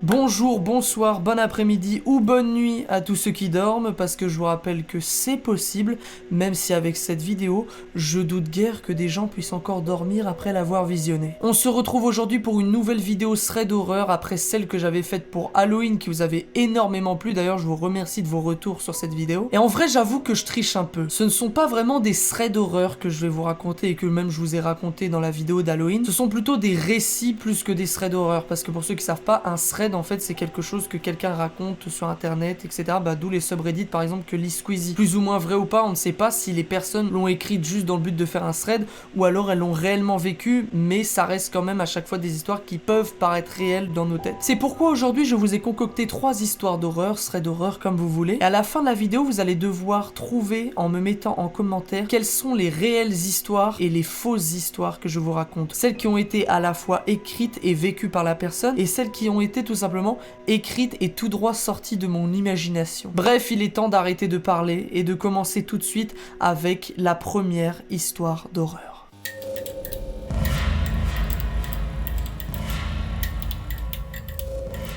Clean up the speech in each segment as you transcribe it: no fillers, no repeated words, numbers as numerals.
Bonjour, bonsoir, bon après-midi ou bonne nuit à tous ceux qui dorment, parce que je vous rappelle que c'est possible, même si avec cette vidéo, je doute guère que des gens puissent encore dormir après l'avoir visionnée. On se retrouve aujourd'hui pour une nouvelle vidéo thread d'horreur après celle que j'avais faite pour Halloween qui vous avait énormément plu. D'ailleurs, je vous remercie de vos retours sur cette vidéo. Et en vrai, j'avoue que je triche un peu. Ce ne sont pas vraiment des threads d'horreur que je vais vous raconter et que même je vous ai raconté dans la vidéo d'Halloween. Ce sont plutôt des récits plus que des threads d'horreur, parce que pour ceux qui savent pas, un thread en fait c'est quelque chose que quelqu'un raconte sur internet, etc. D'où les subreddits par exemple que lit Squeezie. Plus ou moins vrai ou pas, on ne sait pas si les personnes l'ont écrite juste dans le but de faire un thread ou alors elles l'ont réellement vécu, mais ça reste quand même à chaque fois des histoires qui peuvent paraître réelles dans nos têtes. C'est pourquoi aujourd'hui je vous ai concocté 3 histoires d'horreur, threads d'horreur comme vous voulez, et à la fin de la vidéo vous allez devoir trouver en me mettant en commentaire quelles sont les réelles histoires et les fausses histoires que je vous raconte. Celles qui ont été à la fois écrites et vécues par la personne et celles qui ont été tout simplement écrite et tout droit sortie de mon imagination. Bref, il est temps d'arrêter de parler et de commencer tout de suite avec la première histoire d'horreur.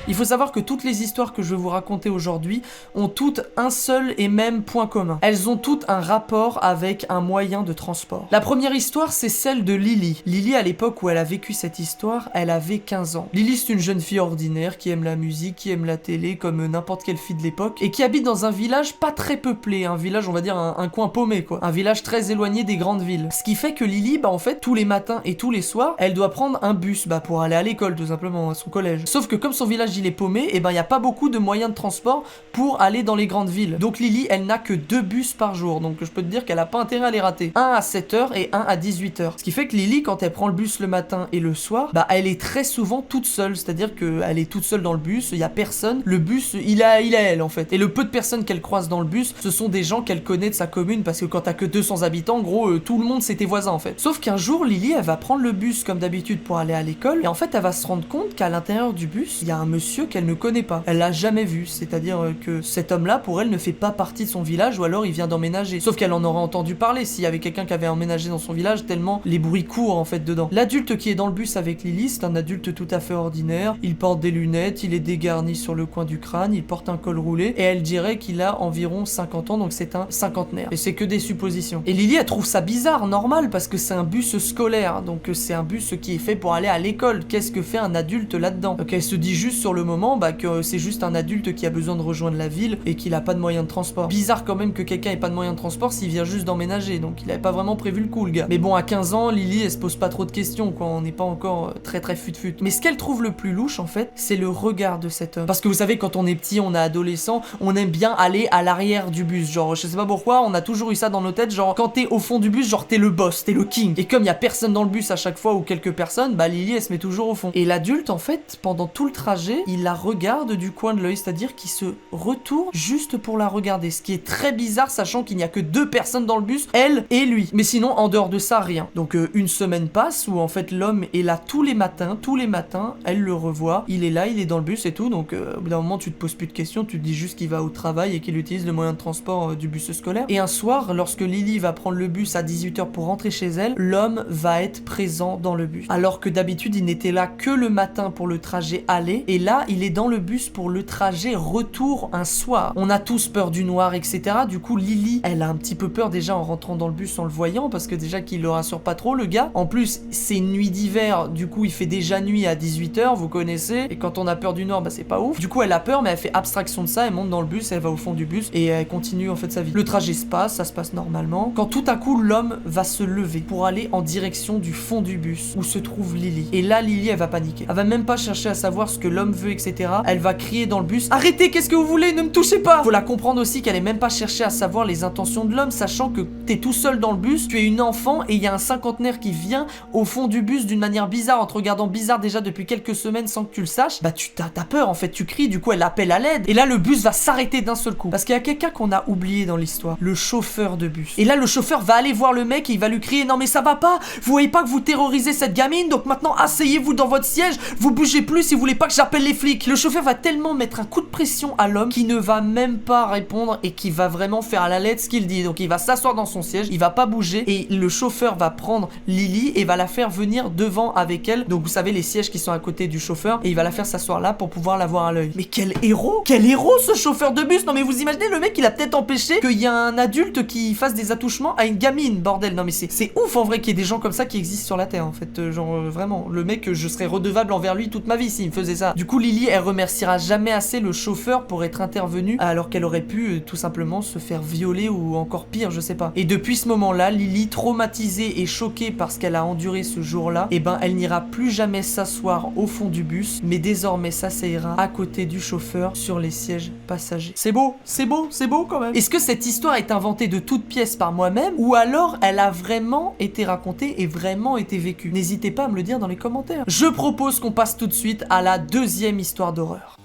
Il faut savoir que toutes les histoires que je vais vous raconter aujourd'hui ont toutes un seul et même point commun. Elles ont toutes un rapport avec un moyen de transport. La première histoire, c'est celle de Lily. Lily, à l'époque où elle a vécu cette histoire, elle avait 15 ans. Lily, c'est une jeune fille ordinaire qui aime la musique, qui aime la télé, comme n'importe quelle fille de l'époque, et qui habite dans un village pas très peuplé, un village, on va dire, un coin paumé, quoi. Un village très éloigné des grandes villes. Ce qui fait que Lily, en fait, tous les matins et tous les soirs, elle doit prendre un bus, pour aller à l'école, tout simplement, à son collège. Sauf que comme son village il est paumé, et il n'y a pas beaucoup de moyens de transport pour aller dans les grandes villes. Donc Lily, elle n'a que 2 bus par jour, donc je peux te dire qu'elle a pas intérêt à les rater. Un à 7h et un à 18h. Ce qui fait que Lily, quand elle prend le bus le matin et le soir, elle est très souvent toute seule, c'est-à-dire qu'elle est toute seule dans le bus, il y a personne, le bus, il a elle en fait. Et le peu de personnes qu'elle croise dans le bus, ce sont des gens qu'elle connaît de sa commune, parce que quand t'as que 200 habitants, en gros, tout le monde c'est tes voisins en fait. Sauf qu'un jour, Lily, elle va prendre le bus comme d'habitude pour aller à l'école, et en fait, elle va se rendre compte qu'à l'intérieur du bus, il y a un monsieur qu'elle ne connaît pas. Elle l'a jamais vu, c'est-à-dire que cet homme-là, pour elle, ne fait pas partie de son village, ou alors il vient d'emménager. Sauf qu'elle en aurait entendu parler s'il y avait quelqu'un qui avait emménagé dans son village, tellement les bruits courent en fait dedans. L'adulte qui est dans le bus avec Lily, c'est un adulte tout à fait ordinaire. Il porte des lunettes, il est dégarni sur le coin du crâne, il porte un col roulé, et elle dirait qu'il a environ 50 ans, donc c'est un cinquantenaire. Et c'est que des suppositions. Et Lily, elle trouve ça bizarre, normal, parce que c'est un bus scolaire, donc c'est un bus qui est fait pour aller à l'école. Qu'est-ce que fait un adulte là-dedans? Donc elle se dit juste sur le moment que c'est juste un adulte qui a besoin de rejoindre la ville et qu'il a pas de moyen de transport. Bizarre quand même que quelqu'un ait pas de moyen de transport s'il vient juste d'emménager, donc il avait pas vraiment prévu le coup le gars. Mais bon, à 15 ans, Lily, elle se pose pas trop de questions, quoi, on n'est pas encore très fut-fut. Mais ce qu'elle trouve le plus louche en fait, c'est le regard de cet homme. Parce que vous savez, quand on est petit, on est adolescent, on aime bien aller à l'arrière du bus, genre je sais pas pourquoi, on a toujours eu ça dans nos têtes, genre quand t'es au fond du bus, genre t'es le boss, t'es le king. Et comme il y a personne dans le bus à chaque fois ou quelques personnes, Lily elle se met toujours au fond. Et l'adulte en fait, pendant tout le trajet, il la regarde du coin de l'œil, c'est-à-dire qu'il se retourne juste pour la regarder, ce qui est très bizarre sachant qu'il n'y a que 2 personnes dans le bus, elle et lui. Mais sinon, en dehors de ça, rien. Donc une semaine passe où en fait l'homme est là tous les matins, elle le revoit, il est là, il est dans le bus et tout, donc au bout d'un moment tu te poses plus de questions, tu te dis juste qu'il va au travail et qu'il utilise le moyen de transport du bus scolaire. Et un soir, lorsque Lily va prendre le bus à 18h pour rentrer chez elle, l'homme va être présent dans le bus. Alors que d'habitude il n'était là que le matin pour le trajet aller, et là il est dans le bus pour le trajet retour un soir. On a tous peur du noir, etc. Du coup, Lily, elle a un petit peu peur déjà en rentrant dans le bus en le voyant, parce que déjà qu'il le rassure pas trop, le gars. En plus, c'est une nuit d'hiver, du coup, il fait déjà nuit à 18h, vous connaissez. Et quand on a peur du noir, c'est pas ouf. Du coup, elle a peur, mais elle fait abstraction de ça, elle monte dans le bus, elle va au fond du bus, et elle continue en fait sa vie. Le trajet se passe, ça se passe normalement. Quand tout à coup, l'homme va se lever pour aller en direction du fond du bus, où se trouve Lily. Et là, Lily, elle va paniquer. Elle va même pas chercher à savoir ce que l'homme veut, etc. Elle va crier dans le bus: arrêtez, qu'est-ce que vous voulez, ne me touchez pas. Faut la comprendre aussi qu'elle est même pas cherchée à savoir les intentions de l'homme, sachant que t'es tout seul dans le bus, tu es une enfant et il y a un cinquantenaire qui vient au fond du bus d'une manière bizarre, en te regardant bizarre déjà depuis quelques semaines sans que tu le saches. Tu t'as peur en fait, tu cries, du coup elle appelle à l'aide, et là le bus va s'arrêter d'un seul coup, parce qu'il y a quelqu'un qu'on a oublié dans l'histoire, le chauffeur de bus. Et là le chauffeur va aller voir le mec et il va lui crier: non mais ça va pas, vous voyez pas que vous terrorisez cette gamine, donc maintenant asseyez-vous dans votre siège, vous bougez plus si vous voulez pas que j'appelle les les flics. Le chauffeur va tellement mettre un coup de pression à l'homme qui ne va même pas répondre et qui va vraiment faire à la lettre ce qu'il dit. Donc il va s'asseoir dans son siège, il va pas bouger et le chauffeur va prendre Lily et va la faire venir devant avec elle. Donc vous savez les sièges qui sont à côté du chauffeur et il va la faire s'asseoir là pour pouvoir la voir à l'œil. Mais quel héros! Quel héros ce chauffeur de bus! Non mais vous imaginez le mec il a peut-être empêché qu'il y a un adulte qui fasse des attouchements à une gamine, bordel. Non mais c'est ouf en vrai qu'il y ait des gens comme ça qui existent sur la terre en fait. Genre vraiment, le mec je serais redevable envers lui toute ma vie s'il me faisait ça. Du coup Lily elle remerciera jamais assez le chauffeur pour être intervenu alors qu'elle aurait pu tout simplement se faire violer ou encore pire, je sais pas. Et depuis ce moment-là, Lily, traumatisée et choquée par ce qu'elle a enduré ce jour-là, eh ben elle n'ira plus jamais s'asseoir au fond du bus, mais désormais s'asseyera à côté du chauffeur sur les sièges passagers. C'est beau, c'est beau, c'est beau quand même. Est-ce que cette histoire est inventée de toutes pièces par moi-même ou alors elle a vraiment été racontée et vraiment été vécue? N'hésitez pas à me le dire dans les commentaires. Je propose qu'on passe tout de suite à la deuxième histoire d'horreur.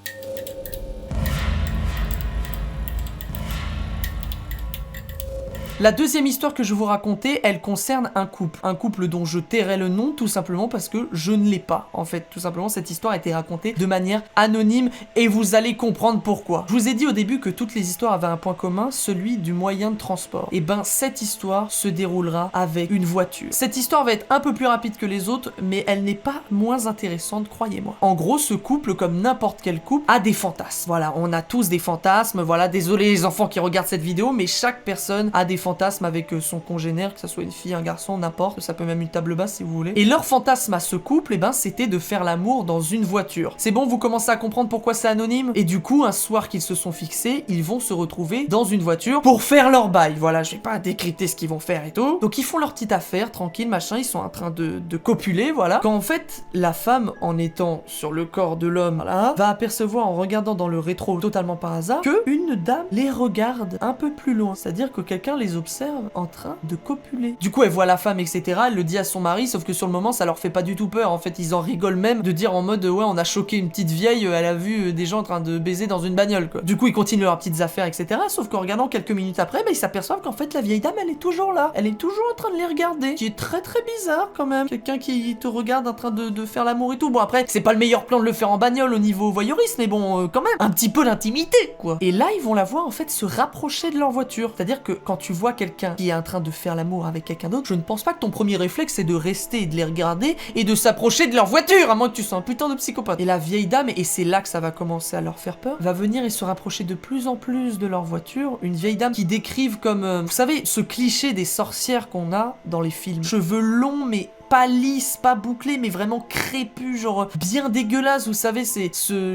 La deuxième histoire que je vais vous raconter, elle concerne un couple dont je tairai le nom tout simplement parce que je ne l'ai pas. En fait, tout simplement, cette histoire a été racontée de manière anonyme et vous allez comprendre pourquoi. Je vous ai dit au début que toutes les histoires avaient un point commun, celui du moyen de transport. Et ben, cette histoire se déroulera avec une voiture. Cette histoire va être un peu plus rapide que les autres, mais elle n'est pas moins intéressante, croyez-moi. En gros, ce couple, comme n'importe quel couple, a des fantasmes. Voilà, on a tous des fantasmes. Voilà, désolé les enfants qui regardent cette vidéo, mais chaque personne a des fantasme avec son congénère, que ça soit une fille, un garçon, n'importe, ça peut même une table basse si vous voulez. Et leur fantasme à ce couple, eh ben, c'était de faire l'amour dans une voiture. C'est bon, vous commencez à comprendre pourquoi c'est anonyme? Et du coup, un soir qu'ils se sont fixés, ils vont se retrouver dans une voiture pour faire leur bail. Voilà, je vais pas décrypter ce qu'ils vont faire et tout. Donc ils font leur petite affaire, tranquille, machin, ils sont en train de copuler, voilà. Quand en fait, la femme, en étant sur le corps de l'homme, voilà, va apercevoir en regardant dans le rétro totalement par hasard, que une dame les regarde un peu plus loin. C'est-à-dire que quelqu'un les observe en train de copuler. Du coup, elle voit la femme, etc. Elle le dit à son mari, sauf que sur le moment, ça leur fait pas du tout peur. En fait, ils en rigolent même de dire en mode ouais, on a choqué une petite vieille, elle a vu des gens en train de baiser dans une bagnole, quoi. Du coup, ils continuent leurs petites affaires, etc. Sauf qu'en regardant quelques minutes après, ils s'aperçoivent qu'en fait, la vieille dame, elle est toujours là. Elle est toujours en train de les regarder. Qui est très très bizarre quand même. Quelqu'un qui te regarde en train de faire l'amour et tout. Bon, après, c'est pas le meilleur plan de le faire en bagnole au niveau voyeurisme, mais bon, quand même, un petit peu d'intimité, quoi. Et là, ils vont la voir en fait se rapprocher de leur voiture. C'est-à-dire que quand tu vois quelqu'un qui est en train de faire l'amour avec quelqu'un d'autre, je ne pense pas que ton premier réflexe c'est de rester et de les regarder et de s'approcher de leur voiture, à moins que tu sois un putain de psychopathe. Et la vieille dame, et c'est là que ça va commencer à leur faire peur, va venir et se rapprocher de plus en plus de leur voiture. Une vieille dame qui décrivent comme, vous savez, ce cliché des sorcières qu'on a dans les films. Cheveux longs mais pas lisse, pas bouclé, mais vraiment crépus, genre bien dégueulasse, vous savez, c'est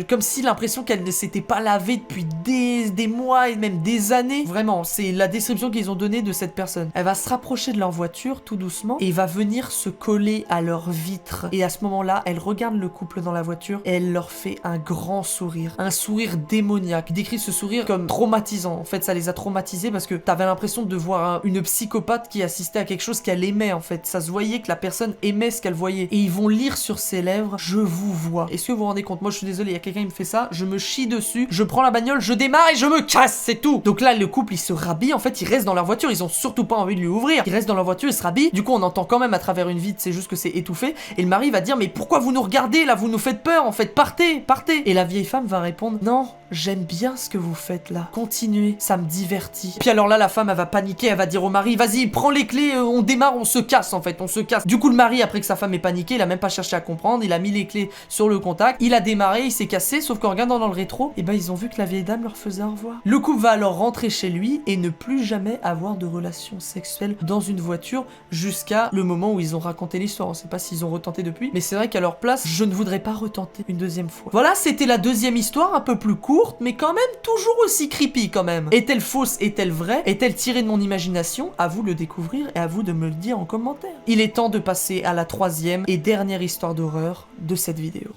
comme si l'impression qu'elle ne s'était pas lavée depuis des mois et même des années. Vraiment, c'est la description qu'ils ont donnée de cette personne. Elle va se rapprocher de leur voiture tout doucement et va venir se coller à leur vitre. Et à ce moment-là, elle regarde le couple dans la voiture et elle leur fait un grand sourire. Un sourire démoniaque. Ils décrivent ce sourire comme traumatisant. En fait, ça les a traumatisés parce que t'avais l'impression de voir une psychopathe qui assistait à quelque chose qu'elle aimait, en fait. Ça se voyait que la personne aimait ce qu'elle voyait. Et ils vont lire sur ses lèvres, je vous vois. Est-ce que vous vous rendez compte? Moi, je suis désolé, il y a quelqu'un qui me fait ça, je me chie dessus, je prends la bagnole, je démarre et je me casse, c'est tout. Donc là, le couple, il se rhabille, en fait, ils restent dans leur voiture, ils ont surtout pas envie de lui ouvrir. Ils restent dans leur voiture, ils se rhabillent. Du coup, on entend quand même à travers une vitre, c'est juste que c'est étouffé. Et le mari va dire, mais pourquoi vous nous regardez là? Vous nous faites peur, en fait, partez, partez. Et la vieille femme va répondre, non, j'aime bien ce que vous faites là. Continuez, ça me divertit. Puis alors là, la femme, elle va paniquer, elle va dire au mari, vas-y, prends les clés, on démarre, on se casse, en fait, on se casse. Du coup, le mari, après que sa femme ait paniqué, il a même pas cherché à comprendre, il a mis les clés sur le contact, il a démarré, il s'est cassé, sauf qu'en regardant dans le rétro, et ben ils ont vu que la vieille dame leur faisait au revoir. Le couple va alors rentrer chez lui et ne plus jamais avoir de relations sexuelles dans une voiture jusqu'à le moment où ils ont raconté l'histoire. On sait pas s'ils ont retenté depuis, mais c'est vrai qu'à leur place, je ne voudrais pas retenter une deuxième fois. Voilà, c'était la deuxième histoire, un peu plus courte, mais quand même toujours aussi creepy quand même. Est-elle fausse? Est-elle vraie? Est-elle tirée de mon imagination? À vous de le découvrir et à vous de me le dire en commentaire. Il est temps de passer à la troisième et dernière histoire d'horreur de cette vidéo.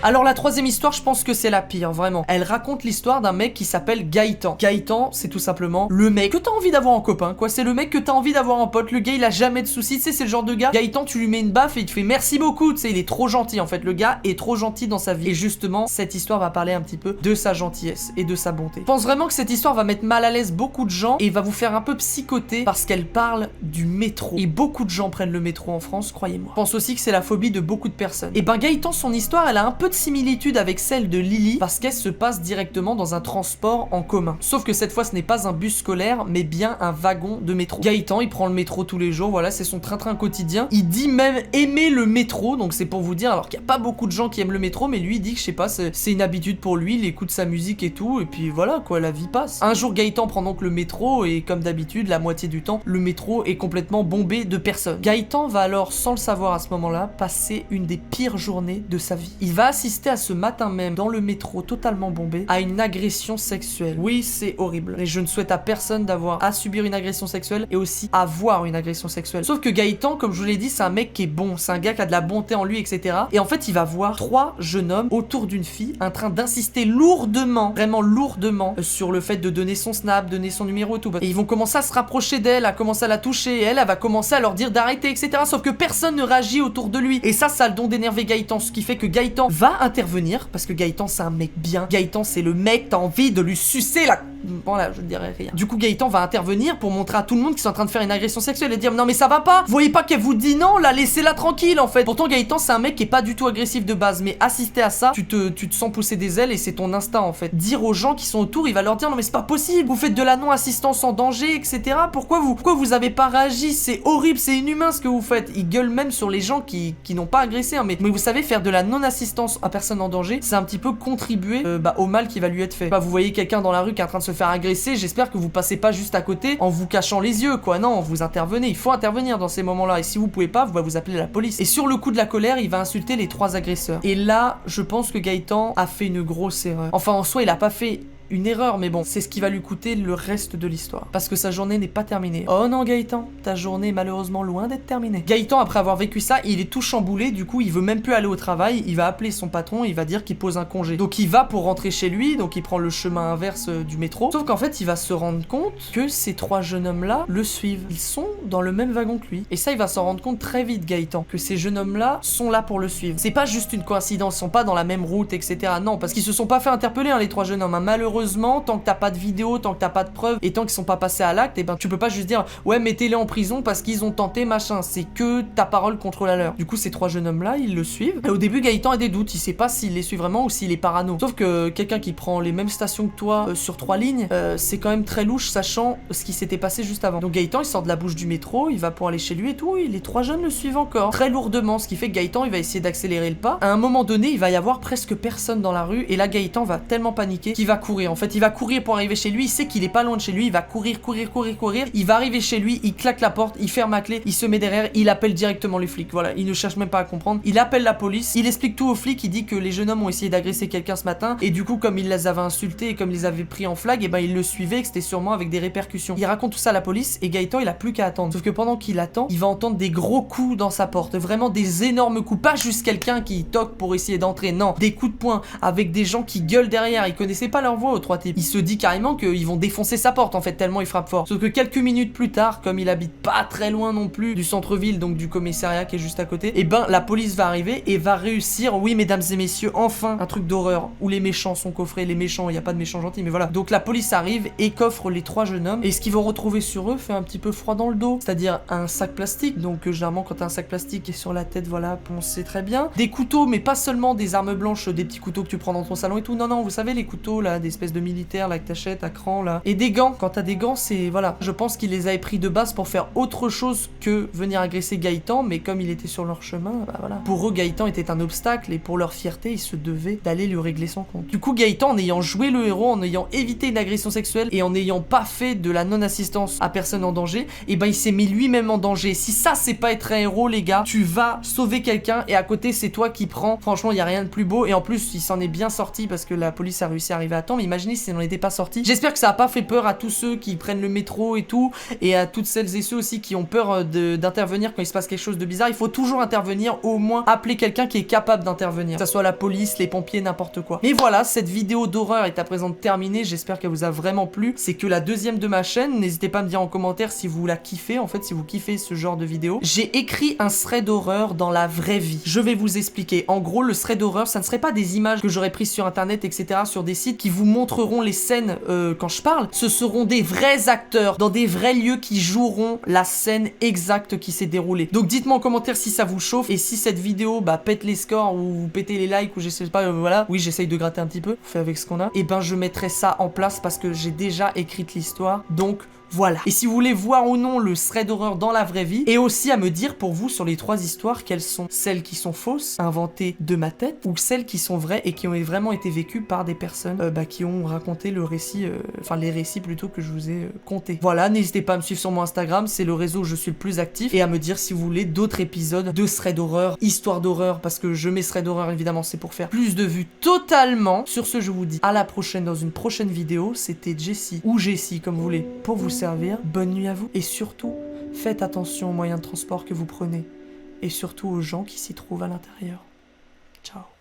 Alors la troisième histoire, je pense que c'est la pire, vraiment. Elle raconte l'histoire d'un mec qui s'appelle Gaëtan. Gaëtan, c'est tout simplement le mec que t'as envie d'avoir en copain, quoi. C'est le mec que t'as envie d'avoir en pote. Le gars, il a jamais de soucis, tu sais, c'est le genre de gars. Gaëtan, tu lui mets une baffe et il te fait merci beaucoup, tu sais, il est trop gentil, en fait. Le gars est trop gentil dans sa vie. Et justement, cette histoire va parler un petit peu de sa gentillesse et de sa bonté. Je pense vraiment que cette histoire va mettre mal à l'aise beaucoup de gens et va vous faire un peu psychoter parce qu'elle parle du métro. Et beaucoup de gens prennent le métro en France, croyez-moi. Je pense aussi que c'est la phobie de beaucoup de personnes. Et ben Gaëtan, son histoire, elle a un peu de similitude avec celle de Lily parce qu'elle se passe directement dans un transport en commun. Sauf que cette fois, ce n'est pas un bus scolaire, mais bien un wagon de métro. Gaëtan, il prend le métro tous les jours, voilà, c'est son train-train quotidien. Il dit même aimer le métro, donc c'est pour vous dire, alors qu'il n'y a pas beaucoup de gens qui aiment le métro, mais lui, il dit que, je sais pas, c'est une habitude pour lui, il écoute sa musique et tout, et puis voilà, quoi, la vie passe. Un jour, Gaëtan prend donc le métro, et comme d'habitude, la moitié du temps, le métro est complètement bombé de personnes. Gaëtan va alors, sans le savoir à ce moment-là, passer une des pires journées de sa vie. Il va assister à ce matin même, dans le métro totalement bombé, à une agression sexuelle. Oui, c'est horrible, et je ne souhaite à personne d'avoir à subir une agression sexuelle, et aussi à voir une agression sexuelle. Sauf que Gaëtan, comme je vous l'ai dit, c'est un mec qui est bon, c'est un gars qui a de la bonté en lui, etc. Et en fait, il va voir 3 jeunes hommes autour d'une fille, en train d'insister lourdement, vraiment lourdement, sur le fait de donner son snap, donner son numéro et tout. Et ils vont commencer à se rapprocher d'elle, à commencer à la toucher, et elle va commencer à leur dire d'arrêter, etc. Sauf que personne ne réagit autour de lui. Et ça a le don d'énerver Gaëtan, ce qui fait que Gaëtan va intervenir, parce que Gaëtan, c'est un mec bien. Gaëtan, c'est le mec, t'as envie de lui sucer la... Voilà, je ne dirais rien. Du coup, Gaëtan va intervenir pour montrer à tout le monde qu'ils sont en train de faire une agression sexuelle et dire non mais ça va pas, vous voyez pas qu'elle vous dit non là, laissez-la tranquille en fait. Pourtant Gaëtan c'est un mec qui est pas du tout agressif de base, mais assister à ça, tu te sens pousser des ailes et c'est ton instinct en fait. Dire aux gens qui sont autour, il va leur dire non mais c'est pas possible, vous faites de la non-assistance en danger, etc. Pourquoi vous avez pas réagi, c'est horrible, c'est inhumain ce que vous faites. Il gueule même sur les gens qui n'ont pas agressé, hein, mais vous savez, faire de la non-assistance à personne en danger, c'est un petit peu contribuer au mal qui va lui être fait. Vous voyez quelqu'un dans la rue qui est en train de se faire agresser, j'espère que vous passez pas juste à côté en vous cachant les yeux, quoi. Non, vous intervenez, il faut intervenir dans ces moments-là. Et si vous pouvez pas, vous appelez la police. Et sur le coup de la colère, il va insulter les 3 agresseurs. Et là, je pense que Gaëtan a fait une grosse erreur. Enfin, en soi, il a pas fait une erreur, mais bon, c'est ce qui va lui coûter le reste de l'histoire. Parce que sa journée n'est pas terminée. Oh non, Gaëtan, ta journée est malheureusement loin d'être terminée. Gaëtan, après avoir vécu ça, il est tout chamboulé, du coup, il veut même plus aller au travail, il va appeler son patron, il va dire qu'il pose un congé. Donc il va pour rentrer chez lui, donc il prend le chemin inverse du métro. Sauf qu'en fait, il va se rendre compte que ces 3 jeunes hommes-là le suivent. Ils sont dans le même wagon que lui. Et ça, il va s'en rendre compte très vite, Gaëtan, que ces jeunes hommes-là sont là pour le suivre. C'est pas juste une coïncidence, ils sont pas dans la même route, etc. Non, parce qu'ils se sont pas fait interpeller, hein, les 3 jeunes hommes. Hein. Malheureusement, tant que t'as pas de vidéo, tant que t'as pas de preuves, et tant qu'ils sont pas passés à l'acte, et ben tu peux pas juste dire ouais mettez-les en prison parce qu'ils ont tenté machin, c'est que ta parole contre la leur. Du coup ces 3 jeunes hommes là, ils le suivent, et au début Gaëtan a des doutes, il sait pas s'il les suit vraiment ou s'il est parano. Sauf que quelqu'un qui prend les mêmes stations que toi sur 3 lignes, c'est quand même très louche sachant ce qui s'était passé juste avant. Donc Gaëtan il sort de la bouche du métro, il va pour aller chez lui et tout, et les 3 jeunes le suivent encore, très lourdement, ce qui fait que Gaëtan il va essayer d'accélérer le pas. À un moment donné il va y avoir presque personne dans la rue, et là Gaëtan va tellement paniquer qu'il va courir. En fait il va courir pour arriver chez lui, il sait qu'il est pas loin de chez lui, il va courir, il va arriver chez lui, il claque la porte, il ferme la clé, il se met derrière, il appelle directement les flics, voilà, il ne cherche même pas à comprendre, il appelle la police, il explique tout aux flics, il dit que les jeunes hommes ont essayé d'agresser quelqu'un ce matin, et du coup comme il les avait insultés et comme ils les avaient pris en flag, et ben il le suivait, et que c'était sûrement avec des répercussions. Il raconte tout ça à la police, et Gaëtan il a plus qu'à attendre, sauf que pendant qu'il attend, il va entendre des gros coups dans sa porte, vraiment des énormes coups, pas juste quelqu'un qui toque pour essayer d'entrer, non, des coups de poing, avec des gens qui gueulent derrière, il connaissait pas leur voix aux 3 types, il se dit carrément qu'ils vont défoncer sa porte en fait tellement il frappe fort. Sauf que quelques minutes plus tard, comme il habite pas très loin non plus du centre-ville, donc du commissariat qui est juste à côté, et ben la police va arriver et va réussir, oui mesdames et messieurs, enfin un truc d'horreur où les méchants sont coffrés, les méchants, il y a pas de méchants gentils mais voilà. Donc la police arrive et coffre les 3 jeunes hommes, et ce qu'ils vont retrouver sur eux fait un petit peu froid dans le dos, c'est-à-dire un sac plastique, donc généralement quand t'as un sac plastique et sur la tête, voilà, on sait très bien, des couteaux, mais pas seulement des armes blanches, des petits couteaux que tu prends dans ton salon et tout, non, vous savez les couteaux là, des espèces de militaires là que t'achètes à cran là, et des gants. Quand t'as des gants, c'est voilà, je pense qu'il les avait pris de base pour faire autre chose que venir agresser Gaëtan, mais comme il était sur leur chemin, bah voilà. Pour eux, Gaëtan était un obstacle, et pour leur fierté, ils se devaient d'aller lui régler son compte. Du coup, Gaëtan, en ayant joué le héros, en ayant évité une agression sexuelle, et en n'ayant pas fait de la non-assistance à personne en danger, et ben il s'est mis lui-même en danger. Si ça, c'est pas être un héros, les gars, tu vas sauver quelqu'un, et à côté, c'est toi qui prends. Franchement, il y a rien de plus beau, et en plus, il s'en est bien sorti parce que la police a réussi à arriver à temps, mais imaginez si on n'était pas sorti. J'espère que ça a pas fait peur à tous ceux qui prennent le métro et tout, et à toutes celles et ceux aussi qui ont peur d'intervenir quand il se passe quelque chose de bizarre. Il faut toujours intervenir, au moins appeler quelqu'un qui est capable d'intervenir, que ça soit la police, les pompiers, n'importe quoi. Mais voilà, cette vidéo d'horreur est à présent terminée. J'espère qu'elle vous a vraiment plu. C'est que la deuxième de ma chaîne. N'hésitez pas à me dire en commentaire si vous la kiffez, en fait, si vous kiffez ce genre de vidéo. J'ai écrit un thread d'horreur dans la vraie vie. Je vais vous expliquer. En gros, le thread d'horreur, ça ne serait pas des images que j'aurais prises sur internet, etc., sur des sites qui vous montreront les scènes quand je parle. Ce seront des vrais acteurs dans des vrais lieux qui joueront la scène exacte qui s'est déroulée. Donc dites-moi en commentaire si ça vous chauffe et si cette vidéo pète les scores ou vous pétez les likes ou je sais pas, voilà. Oui, j'essaye de gratter un petit peu, on fait avec ce qu'on a. Et ben je mettrai ça en place parce que j'ai déjà écrit l'histoire. Donc voilà. Et si vous voulez voir ou non le thread d'horreur dans la vraie vie, et aussi à me dire pour vous sur les 3 histoires, quelles sont celles qui sont fausses, inventées de ma tête, ou celles qui sont vraies et qui ont vraiment été vécues par des personnes qui ont raconté le récit, enfin les récits plutôt que je vous ai conté. Voilà, n'hésitez pas à me suivre sur mon Instagram, c'est le réseau où je suis le plus actif, et à me dire si vous voulez d'autres épisodes de thread d'horreur, histoire d'horreur, parce que je mets thread d'horreur évidemment c'est pour faire plus de vues totalement. Sur ce, je vous dis à la prochaine dans une prochaine vidéo. C'était Jessie, ou Jessie comme vous voulez, pour vous servir. Bonne nuit à vous et surtout, faites attention aux moyens de transport que vous prenez et surtout aux gens qui s'y trouvent à l'intérieur. Ciao.